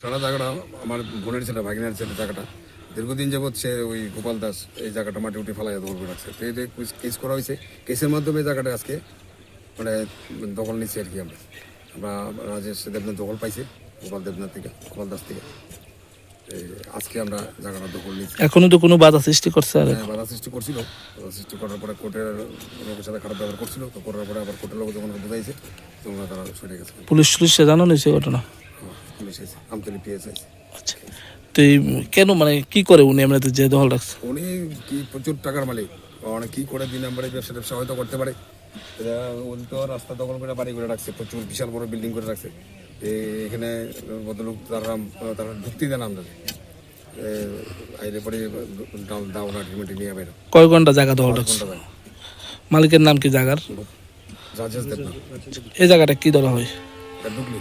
সারা জায়গাটা আমার বোনের ছেলে ভাগিনার ছেলে জায়গাটা দীর্ঘদিন যাবৎ সে ওই গোপাল দাস এই জায়গাটা মাটি উঠে ফেলাই দখল করে রাখছে। তো এই যে কেস করা হয়েছে, কেসের মাধ্যমে এই জায়গাটা আজকে মানে দখল নিচ্ছি আর কি। আমরা রাজেশ দেবনাথ দখল পাইছে গোপাল দেবনাথ থেকে, গোপাল দাস থেকে। আজকে আমরা জায়গাটা দখল নিচ্ছি। এখনো তো কোনো বাধা সৃষ্টি করছে? আর বাধা সৃষ্টি করছিল, বাধা সৃষ্টি করার পরে কোর্টের লোকের সাথে খারাপ ব্যবহার করছিল। তো করার পরে আবার কোর্টের লোক যখন বোঝাইছে তোমরা তারা সরে গেছে। পুলিশে জানানো হয়েছে ঘটনা? পুলিশ আছে, আমতলি পিএস আছে। আচ্ছা, তো এই কেন মানে কি করে উনি এমনিতে যে দখল রাখছে? উনি কি প্রচুর টাকার মালিক, অনেক কি করে 2 নম্বরে ব্যবসা হয়তো করতে পারে। উনি তো রাস্তা দখল করে বাড়ি করে রাখছে, প্রচুর বিশাল বড় বিল্ডিং করে রাখছে। এখানে বদলোক তারা ঢুকতে দেন আমরা আইলে পরে দাওনা ট্রিটমেন্ট নিয়ে বেরো। কয় ঘন্টা জায়গা দখল রাখছে? মালিকের নাম কি জায়গার? রাজেশ দেবনাথ। এই জায়গাটা কি ধরা হয়? ঢুকলি